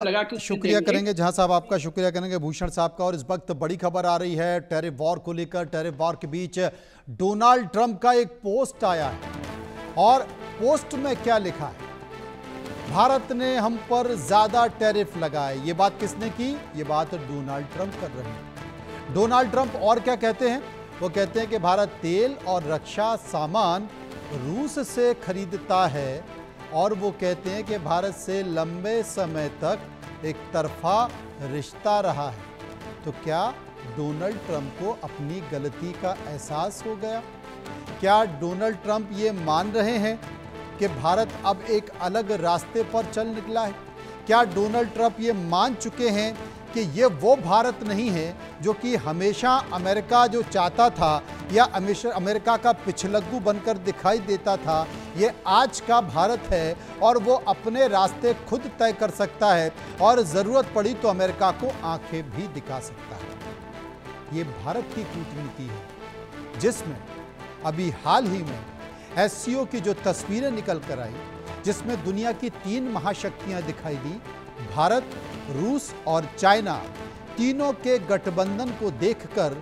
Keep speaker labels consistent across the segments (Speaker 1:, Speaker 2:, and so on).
Speaker 1: लगा कि उसमें
Speaker 2: शुक्रिया
Speaker 1: देंगे।
Speaker 2: करेंगे जहां साहब, आपका शुक्रिया करेंगे भूषण साहब का। और इस वक्त बड़ी खबर आ रही है टैरिफ वॉर को लेकर। टैरिफ वॉर के बीच डोनाल्ड ट्रंप का एक पोस्ट आया है और पोस्ट में क्या लिखा है? भारत ने हम पर ज्यादा टैरिफ लगाए। ये बात किसने की? ये बात डोनाल्ड ट्रंप कर रहे हैं। डोनाल्ड ट्रंप और क्या कहते हैं? वो कहते हैं कि भारत तेल और रक्षा सामान रूस से खरीदता है और वो कहते हैं कि भारत से लंबे समय तक एक तरफा रिश्ता रहा है। तो क्या डोनाल्ड ट्रंप को अपनी गलती का एहसास हो गया? क्या डोनाल्ड ट्रंप ये मान रहे हैं कि भारत अब एक अलग रास्ते पर चल निकला है? क्या डोनाल्ड ट्रंप ये मान चुके हैं कि ये वो भारत नहीं है जो कि हमेशा अमेरिका जो चाहता था या हमेशा अमेरिका का पिछलग्गू बनकर दिखाई देता था? ये आज का भारत है और वो अपने रास्ते खुद तय कर सकता है और ज़रूरत पड़ी तो अमेरिका को आंखें भी दिखा सकता है। ये भारत की कूटनीति है जिसमें अभी हाल ही में एससीओ की जो तस्वीरें निकल कर आई, जिसमें दुनिया की 3 महाशक्तियां दिखाई दी, भारत, रूस और चाइना, तीनों के गठबंधन को देखकर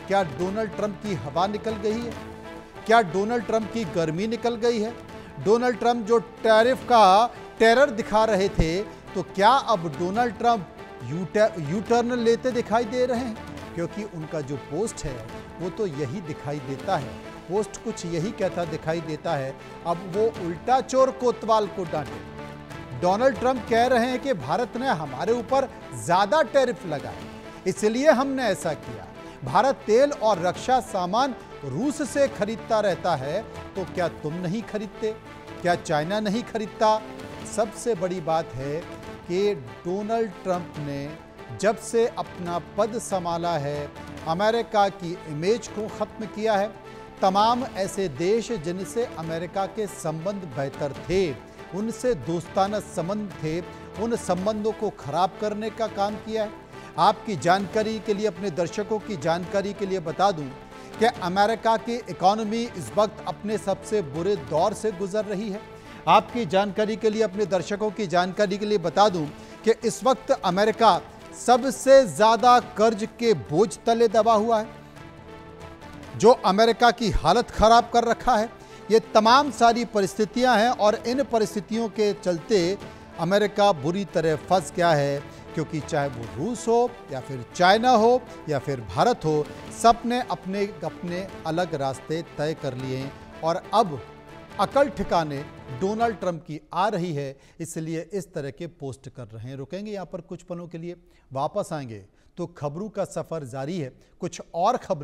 Speaker 2: क्या डोनाल्ड ट्रंप की हवा निकल गई है? क्या डोनाल्ड ट्रंप की गर्मी निकल गई है? डोनाल्ड ट्रंप जो टैरिफ का टेरर दिखा रहे थे, तो क्या अब डोनाल्ड ट्रंप यू टर्न लेते दिखाई दे रहे हैं? क्योंकि उनका जो पोस्ट है वो तो यही दिखाई देता है। पोस्ट कुछ यही कहता दिखाई देता है, अब वो उल्टा चोर कोतवाल को डांटे। डोनाल्ड ट्रंप कह रहे हैं कि भारत ने हमारे ऊपर ज्यादा टैरिफ लगाए, इसलिए हमने ऐसा किया। भारत तेल और रक्षा सामान रूस से खरीदता रहता है, तो क्या तुम नहीं खरीदते? क्या चाइना नहीं खरीदता? सबसे बड़ी बात है कि डोनाल्ड ट्रंप ने जब से अपना पद संभाला है, अमेरिका की इमेज को खत्म किया है। तमाम ऐसे देश जिनसे अमेरिका के संबंध बेहतर थे, उनसे दोस्ताना संबंध थे, उन संबंधों को खराब करने का काम किया है। आपकी जानकारी के लिए, अपने दर्शकों की जानकारी के लिए बता दूं कि अमेरिका की इकोनॉमी इस वक्त अपने सबसे बुरे दौर से गुजर रही है। आपकी जानकारी के लिए, अपने दर्शकों की जानकारी के लिए बता दूं कि इस वक्त अमेरिका सबसे ज्यादा कर्ज के बोझ तले दबा हुआ है, जो अमेरिका की हालत खराब कर रखा है। ये तमाम सारी परिस्थितियां हैं और इन परिस्थितियों के चलते अमेरिका बुरी तरह फंस गया है, क्योंकि चाहे वो रूस हो या फिर चाइना हो या फिर भारत हो, सब ने अपने अपने अलग रास्ते तय कर लिए हैं और अब अकल ठिकाने डोनाल्ड ट्रंप की आ रही है, इसलिए इस तरह के पोस्ट कर रहे हैं। रुकेंगे यहाँ पर कुछ पलों के लिए, वापस आएंगे तो खबरों का सफ़र जारी है। कुछ और खबरें